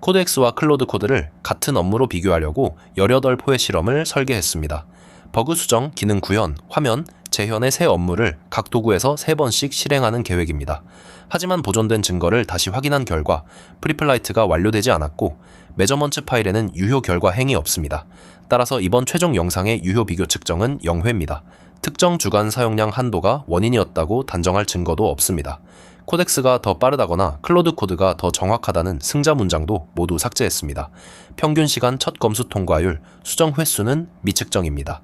코드엑스와 클로드 코드를 같은 업무로 비교하려고 18포의 실험을 설계했습니다. 버그 수정, 기능 구현, 화면, 재현의 새 업무를 각 도구에서 3번씩 실행하는 계획입니다. 하지만 보존된 증거를 다시 확인한 결과 프리플라이트가 완료되지 않았고 메저먼트 파일에는 유효 결과 행이 없습니다. 따라서 이번 최종 영상의 유효 비교 측정은 0회입니다. 특정 주간 사용량 한도가 원인이었다고 단정할 증거도 없습니다. 코덱스가 더 빠르다거나 클로드 코드가 더 정확하다는 승자 문장도 모두 삭제했습니다. 평균 시간 첫 검수 통과율, 수정 횟수는 미측정입니다.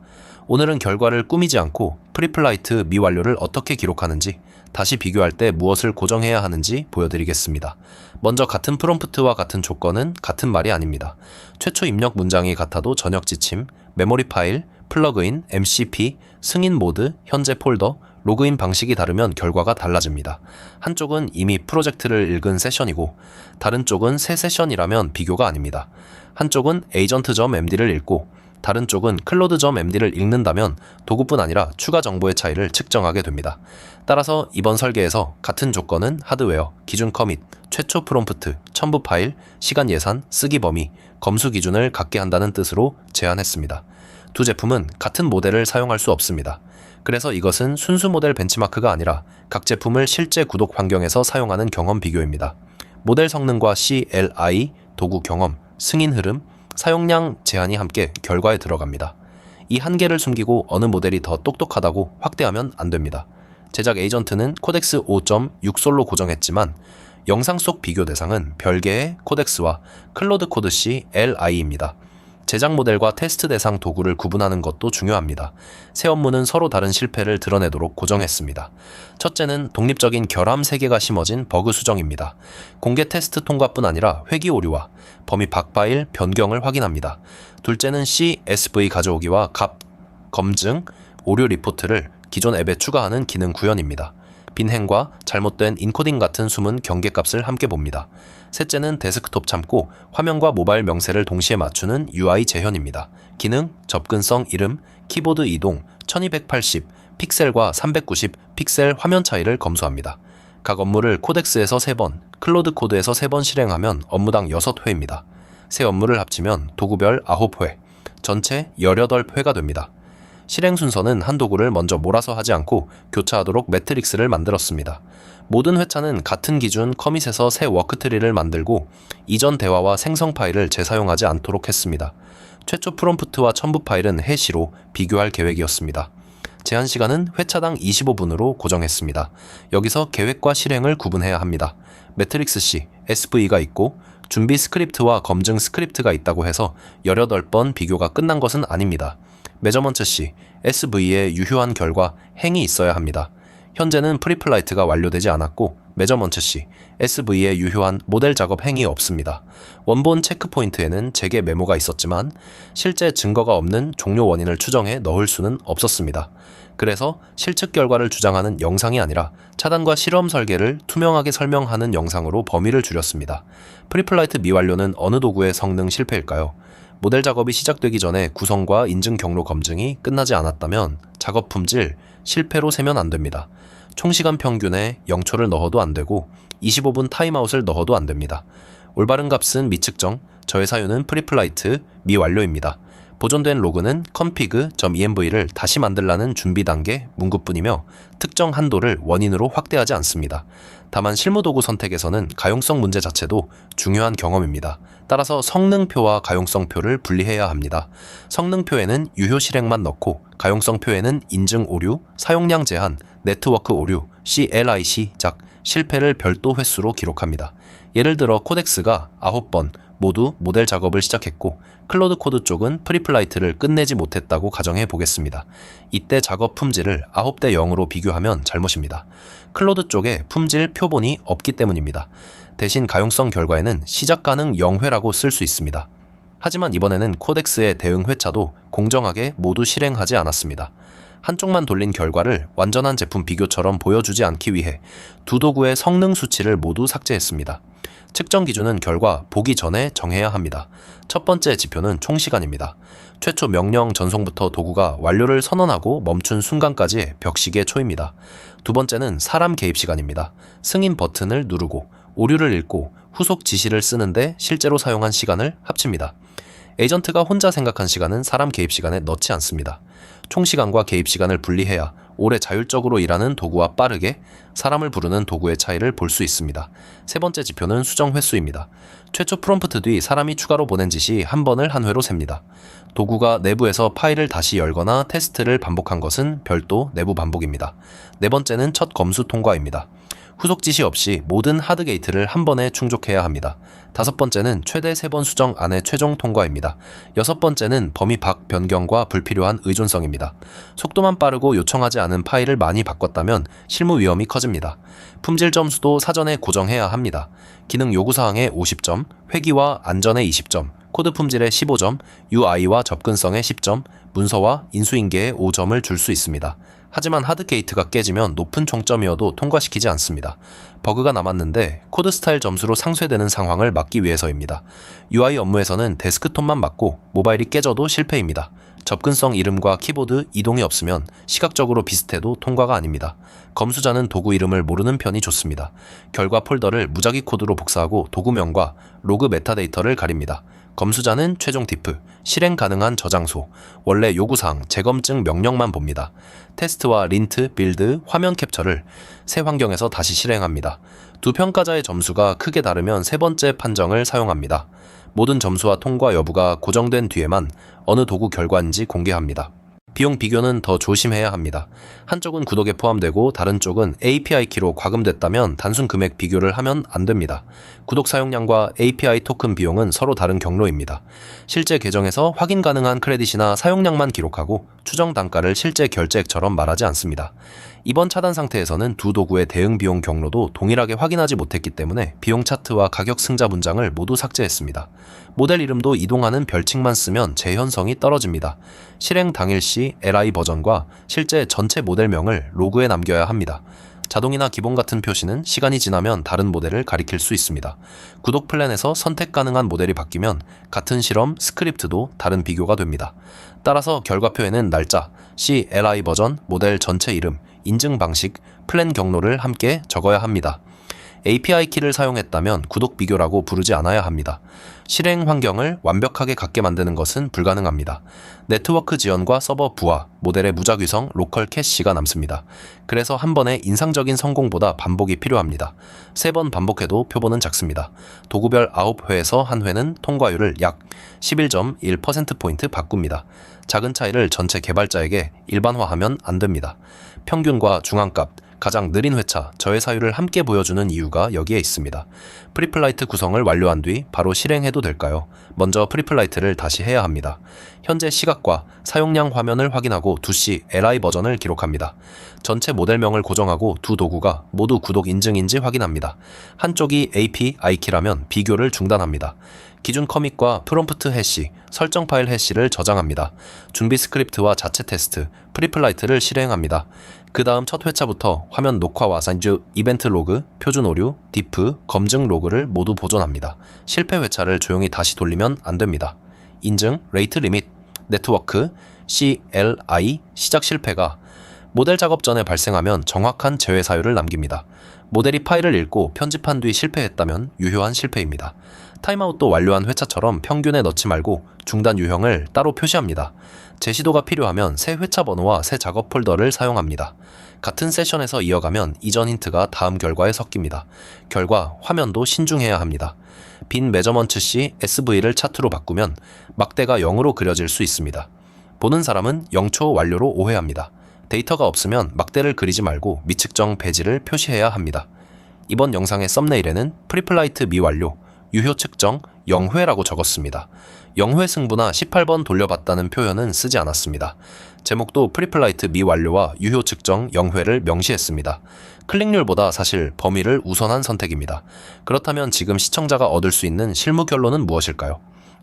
오늘은 결과를 꾸미지 않고 프리플라이트 미완료를 어떻게 기록하는지, 다시 비교할 때 무엇을 고정해야 하는지 보여드리겠습니다. 먼저 같은 프롬프트와 같은 조건은 같은 말이 아닙니다. 최초 입력 문장이 같아도 전역 지침, 메모리 파일, 플러그인, MCP, 승인 모드, 현재 폴더, 로그인 방식이 다르면 결과가 달라집니다. 한쪽은 이미 프로젝트를 읽은 세션이고 다른 쪽은 새 세션이라면 비교가 아닙니다. 한쪽은 agent.md를 읽고 다른 쪽은 클로드.md를 읽는다면 도구뿐 아니라 추가 정보의 차이를 측정하게 됩니다. 따라서 이번 설계에서 같은 조건은 하드웨어, 기준 커밋, 최초 프롬프트, 첨부 파일, 시간 예산, 쓰기 범위, 검수 기준을 갖게 한다는 뜻으로 제안했습니다. 두 제품은 같은 모델을 사용할 수 없습니다. 그래서 이것은 순수 모델 벤치마크가 아니라 각 제품을 실제 구독 환경에서 사용하는 경험 비교입니다. 모델 성능과 CLI, 도구 경험, 승인 흐름, 사용량 제한이 함께 결과에 들어갑니다. 이 한계를 숨기고 어느 모델이 더 똑똑하다고 확대하면 안 됩니다. 제작 에이전트는 코덱스 5.6솔로 고정했지만 영상 속 비교 대상은 별개의 코덱스와 클로드 코드 CLI입니다. 제작 모델과 테스트 대상 도구를 구분하는 것도 중요합니다. 새 업무는 서로 다른 실패를 드러내도록 고정했습니다. 첫째는 독립적인 결함 3개가 심어진 버그 수정입니다. 공개 테스트 통과뿐 아니라 회귀 오류와 범위 밖 파일 변경을 확인합니다. 둘째는 CSV 가져오기와 값 검증, 오류 리포트를 기존 앱에 추가하는 기능 구현입니다. 빈행과 잘못된 인코딩 같은 숨은 경계값을 함께 봅니다. 셋째는 데스크톱 참고 화면과 모바일 명세를 동시에 맞추는 UI 재현입니다. 기능, 접근성, 이름, 키보드 이동, 1280 픽셀과 390 픽셀 화면 차이를 검수합니다. 각 업무를 코덱스에서 3번, 클로드 코드에서 3번 실행하면 업무당 6회입니다. 새 업무를 합치면 도구별 9회, 전체 18회가 됩니다. 실행 순서는 한 도구를 먼저 몰아서 하지 않고 교차하도록 매트릭스를 만들었습니다. 모든 회차는 같은 기준 커밋에서 새 워크트리를 만들고 이전 대화와 생성 파일을 재사용하지 않도록 했습니다. 최초 프롬프트와 첨부 파일은 해시로 비교할 계획이었습니다. 제한 시간은 회차당 25분으로 고정했습니다. 여기서 계획과 실행을 구분해야 합니다. 매트릭스 C, SV가 있고 준비 스크립트와 검증 스크립트가 있다고 해서 18번 비교가 끝난 것은 아닙니다. 메저먼트 C, SV의 유효한 결과 행이 있어야 합니다. 현재는 프리플라이트가 완료되지 않았고 메저먼트 C, SV의 유효한 모델 작업 행이 없습니다. 원본 체크포인트에는 재개 메모가 있었지만 실제 증거가 없는 종료 원인을 추정해 넣을 수는 없었습니다. 그래서 실측 결과를 주장하는 영상이 아니라 차단과 실험 설계를 투명하게 설명하는 영상으로 범위를 줄였습니다. 프리플라이트 미완료는 어느 도구의 성능 실패일까요? 모델 작업이 시작되기 전에 구성과 인증 경로 검증이 끝나지 않았다면 작업 품질, 실패로 세면 안 됩니다. 총시간 평균에 0초를 넣어도 안 되고 25분 타임아웃을 넣어도 안 됩니다. 올바른 값은 미측정, 저의 사유는 프리플라이트 미완료입니다. 보존된 로그는 config.env를 다시 만들라는 준비 단계 문구뿐이며 특정 한도를 원인으로 확대하지 않습니다. 다만 실무도구 선택에서는 가용성 문제 자체도 중요한 경험입니다. 따라서 성능표와 가용성표를 분리해야 합니다. 성능표에는 유효 실행만 넣고 가용성표에는 인증 오류, 사용량 제한, 네트워크 오류, CLI 시작, 실패를 별도 횟수로 기록합니다. 예를 들어 코덱스가 9번 모두 모델 작업을 시작했고 클로드 코드 쪽은 프리플라이트를 끝내지 못했다고 가정해 보겠습니다. 이때 작업 품질을 9대 0으로 비교하면 잘못입니다. 클로드 쪽에 품질 표본이 없기 때문입니다. 대신 가용성 결과에는 시작 가능 0회라고 쓸 수 있습니다. 하지만 이번에는 코덱스의 대응 회차도 공정하게 모두 실행하지 않았습니다. 한쪽만 돌린 결과를 완전한 제품 비교처럼 보여주지 않기 위해 두 도구의 성능 수치를 모두 삭제했습니다. 측정 기준은 결과 보기 전에 정해야 합니다. 첫 번째 지표는 총시간입니다. 최초 명령 전송부터 도구가 완료를 선언하고 멈춘 순간까지의 벽시계 초입니다. 두 번째는 사람 개입 시간입니다. 승인 버튼을 누르고 오류를 읽고 후속 지시를 쓰는데 실제로 사용한 시간을 합칩니다. 에이전트가 혼자 생각한 시간은 사람 개입 시간에 넣지 않습니다. 총 시간과 개입 시간을 분리해야 오래 자율적으로 일하는 도구와 빠르게 사람을 부르는 도구의 차이를 볼 수 있습니다. 세 번째 지표는 수정 횟수입니다. 최초 프롬프트 뒤 사람이 추가로 보낸 짓이 한 번을 한 회로 셉니다. 도구가 내부에서 파일을 다시 열거나 테스트를 반복한 것은 별도 내부 반복입니다. 네 번째는 첫 검수 통과입니다. 후속 지시 없이 모든 하드 게이트를 한 번에 충족해야 합니다. 다섯 번째는 최대 3번 수정 안에 최종 통과입니다. 여섯 번째는 범위 밖 변경과 불필요한 의존성입니다. 속도만 빠르고 요청하지 않은 파일을 많이 바꿨다면 실무 위험이 커집니다. 품질 점수도 사전에 고정해야 합니다. 기능 요구사항에 50점, 회귀와 안전에 20점, 코드 품질에 15점, UI와 접근성에 10점, 문서와 인수인계에 5점을 줄 수 있습니다. 하지만 하드게이트가 깨지면 높은 총점이어도 통과시키지 않습니다. 버그가 남았는데 코드 스타일 점수로 상쇄되는 상황을 막기 위해서입니다. UI 업무에서는 데스크톱만 맞고 모바일이 깨져도 실패입니다. 접근성 이름과 키보드 이동이 없으면 시각적으로 비슷해도 통과가 아닙니다. 검수자는 도구 이름을 모르는 편이 좋습니다. 결과 폴더를 무작위 코드로 복사하고 도구명과 로그 메타데이터를 가립니다. 검수자는 최종 디프, 실행 가능한 저장소, 원래 요구사항, 재검증 명령만 봅니다. 테스트와 린트, 빌드, 화면 캡처를 새 환경에서 다시 실행합니다. 두 평가자의 점수가 크게 다르면 세 번째 판정을 사용합니다. 모든 점수와 통과 여부가 고정된 뒤에만 어느 도구 결과인지 공개합니다. 비용 비교는 더 조심해야 합니다. 한쪽은 구독에 포함되고 다른 쪽은 API 키로 과금됐다면 단순 금액 비교를 하면 안 됩니다. 구독 사용량과 API 토큰 비용은 서로 다른 경로입니다. 실제 계정에서 확인 가능한 크레딧이나 사용량만 기록하고 추정 단가를 실제 결제액처럼 말하지 않습니다. 이번 차단 상태에서는 두 도구의 대응 비용 경로도 동일하게 확인하지 못했기 때문에 비용 차트와 가격 승자 문장을 모두 삭제했습니다. 모델 이름도 이동하는 별칭만 쓰면 재현성이 떨어집니다. 실행 당일 시 LI 버전과 실제 전체 모델명을 로그에 남겨야 합니다. 자동이나 기본 같은 표시는 시간이 지나면 다른 모델을 가리킬 수 있습니다. 구독 플랜에서 선택 가능한 모델이 바뀌면 같은 실험, 스크립트도 다른 비교가 됩니다. 따라서 결과표에는 날짜, CLI 버전, 모델 전체 이름, 인증 방식, 플랜 경로를 함께 적어야 합니다. API 키를 사용했다면 구독 비교라고 부르지 않아야 합니다. 실행 환경을 완벽하게 같게 만드는 것은 불가능합니다. 네트워크 지원과 서버 부하, 모델의 무작위성, 로컬 캐시가 남습니다. 그래서 한 번의 인상적인 성공보다 반복이 필요합니다. 3번 반복해도 표본은 작습니다. 도구별 9회에서 한 회는 통과율을 약 11.1%포인트 바꿉니다. 작은 차이를 전체 개발자에게 일반화하면 안 됩니다. 평균과 중앙값, 가장 느린 회차, 저해사율을 함께 보여주는 이유가 여기에 있습니다. 프리플라이트 구성을 완료한 뒤 바로 실행해도 될까요? 먼저 프리플라이트를 다시 해야 합니다. 현재 시각과 사용량 화면을 확인하고 2C LI 버전을 기록합니다. 전체 모델명을 고정하고 두 도구가 모두 구독 인증인지 확인합니다. 한쪽이 API 키라면 비교를 중단합니다. 기준 커밋과 프롬프트 해시, 설정 파일 해시를 저장합니다. 준비 스크립트와 자체 테스트, 프리플라이트를 실행합니다. 그 다음 첫 회차부터 화면 녹화와 산주, 이벤트 로그, 표준 오류, 디프, 검증 로그를 모두 보존합니다. 실패 회차를 조용히 다시 돌리면 안 됩니다. 인증, 레이트 리밋, 네트워크, CLI, 시작 실패가 모델 작업 전에 발생하면 정확한 제외 사유를 남깁니다. 모델이 파일을 읽고 편집한 뒤 실패했다면 유효한 실패입니다. 타임아웃도 완료한 회차처럼 평균에 넣지 말고 중단 유형을 따로 표시합니다. 재시도가 필요하면 새 회차 번호와 새 작업 폴더를 사용합니다. 같은 세션에서 이어가면 이전 힌트가 다음 결과에 섞입니다. 결과, 화면도 신중해야 합니다. 빈 메저먼트 시 SV를 차트로 바꾸면 막대가 0으로 그려질 수 있습니다. 보는 사람은 0초 완료로 오해합니다. 데이터가 없으면 막대를 그리지 말고 미측정 배지를 표시해야 합니다. 이번 영상의 썸네일에는 프리플라이트 미완료, 유효 측정 0회라고 적었습니다. 0회 승부나 18번 돌려봤다는 표현은 쓰지 않았습니다. 제목도 프리플라이트 미완료와 유효 측정 0회를 명시했습니다. 클릭률보다 사실 범위를 우선한 선택입니다. 그렇다면 지금 시청자가 얻을 수 있는 실무 결론은 무엇일까요?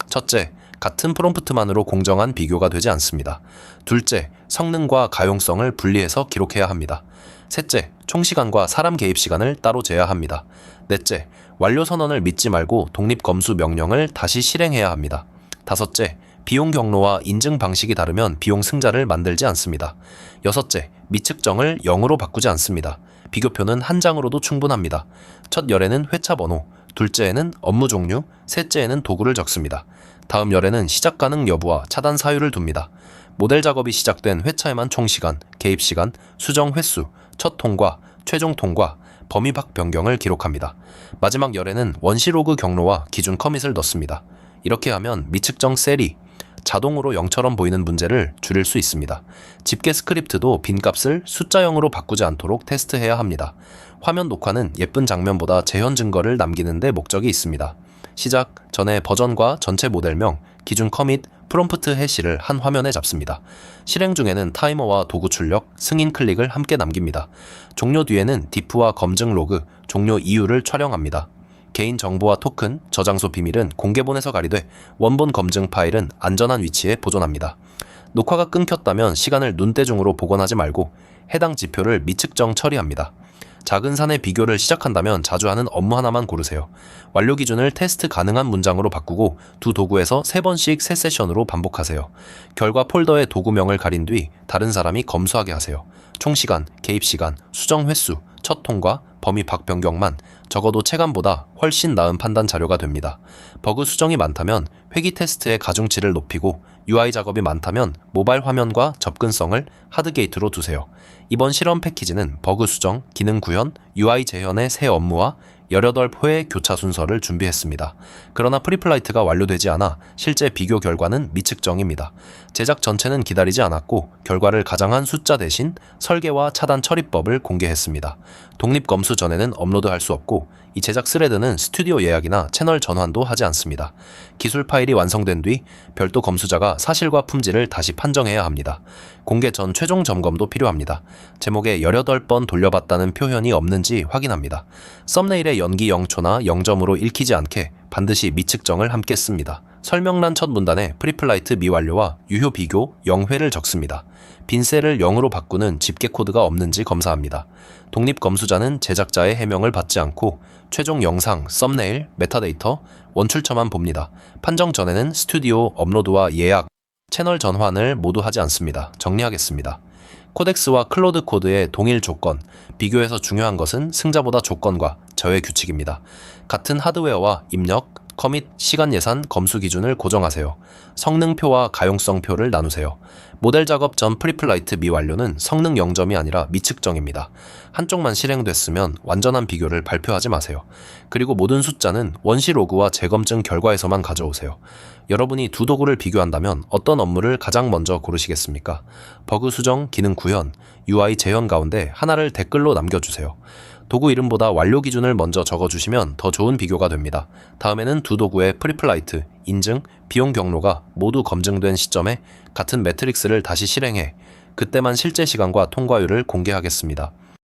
첫째, 같은 프롬프트만으로 공정한 비교가 되지 않습니다. 둘째, 성능과 가용성을 분리해서 기록해야 합니다. 셋째, 총시간과 사람 개입 시간을 따로 재야 합니다. 넷째, 완료 선언을 믿지 말고 독립 검수 명령을 다시 실행해야 합니다. 다섯째, 비용 경로와 인증 방식이 다르면 비용 승자를 만들지 않습니다. 여섯째, 미측정을 0으로 바꾸지 않습니다. 비교표는 한 장으로도 충분합니다. 첫 열에는 회차 번호, 둘째에는 업무 종류, 셋째에는 도구를 적습니다. 다음 열에는 시작 가능 여부와 차단 사유를 둡니다. 모델 작업이 시작된 회차에만 총 시간, 개입 시간, 수정 횟수, 첫 통과, 최종 통과, 범위 밖 변경을 기록합니다. 마지막 열에는 원시 로그 경로와 기준 커밋을 넣습니다. 이렇게 하면 미측정 셀이 자동으로 0처럼 보이는 문제를 줄일 수 있습니다. 집계 스크립트도 빈값을 숫자 0으로 바꾸지 않도록 테스트해야 합니다. 화면 녹화는 예쁜 장면보다 재현 증거를 남기는 데 목적이 있습니다. 시작 전에 버전과 전체 모델명, 기준 커밋, 프롬프트 해시를 한 화면에 잡습니다. 실행 중에는 타이머와 도구 출력, 승인 클릭을 함께 남깁니다. 종료 뒤에는 디프와 검증 로그, 종료 이유를 촬영합니다. 개인 정보와 토큰, 저장소 비밀은 공개본에서 가리되 원본 검증 파일은 안전한 위치에 보존합니다. 녹화가 끊겼다면 시간을 눈대중으로 복원하지 말고 해당 지표를 미측정 처리합니다. 작은 산의 비교를 시작한다면 자주 하는 업무 하나만 고르세요. 완료 기준을 테스트 가능한 문장으로 바꾸고 두 도구에서 3번씩 3세션으로 반복하세요. 결과 폴더에 도구명을 가린 뒤 다른 사람이 검수하게 하세요. 총 시간, 개입 시간, 수정 횟수, 첫 통과, 범위 밖 변경만 적어도 체감보다 훨씬 나은 판단 자료가 됩니다. 버그 수정이 많다면 회기 테스트의 가중치를 높이고 UI 작업이 많다면 모바일 화면과 접근성을 하드게이트로 두세요. 이번 실험 패키지는 버그 수정, 기능 구현, UI 재현의 새 업무와 18회 교차 순서를 준비했습니다. 그러나 프리플라이트가 완료되지 않아 실제 비교 결과는 미측정입니다. 제작 전체는 기다리지 않았고 결과를 가장한 숫자 대신 설계와 차단 처리법을 공개했습니다. 독립 검수 전에는 업로드할 수 없고 이 제작 스레드는 스튜디오 예약이나 채널 전환도 하지 않습니다. 기술 파일이 완성된 뒤 별도 검수자가 사실과 품질을 다시 판정해야 합니다. 공개 전 최종 점검도 필요합니다. 제목에 18번 돌려봤다는 표현이 없는지 확인합니다. 썸네일의 연기 0초나 0점으로 읽히지 않게 반드시 미측정을 함께 씁니다. 설명란 첫 문단에 프리플라이트 미완료와 유효 비교 0회를 적습니다. 빈 셀을 0으로 바꾸는 집계 코드가 없는지 검사합니다. 독립 검수자는 제작자의 해명을 받지 않고 최종 영상, 썸네일, 메타데이터, 원출처만 봅니다. 판정 전에는 스튜디오, 업로드와 예약, 채널 전환을 모두 하지 않습니다. 정리하겠습니다. 코덱스와 클로드 코드의 동일 조건, 비교에서 중요한 것은 승자보다 조건과 저의 규칙입니다. 같은 하드웨어와 입력, 커밋, 시간 예산, 검수 기준을 고정하세요. 성능표와 가용성표를 나누세요. 모델 작업 전 프리플라이트 미완료는 성능 0점이 아니라 미측정입니다. 한쪽만 실행됐으면 완전한 비교를 발표하지 마세요. 그리고 모든 숫자는 원시 로그와 재검증 결과에서만 가져오세요. 여러분이 두 도구를 비교한다면 어떤 업무를 가장 먼저 고르시겠습니까? 버그 수정, 기능 구현, UI 재현 가운데 하나를 댓글로 남겨주세요. 도구 이름보다 완료 기준을 먼저 적어주시면 더 좋은 비교가 됩니다. 다음에는 두 도구의 프리플라이트, 인증, 비용 경로가 모두 검증된 시점에 같은 매트릭스를 다시 실행해 그때만 실제 시간과 통과율을 공개하겠습니다.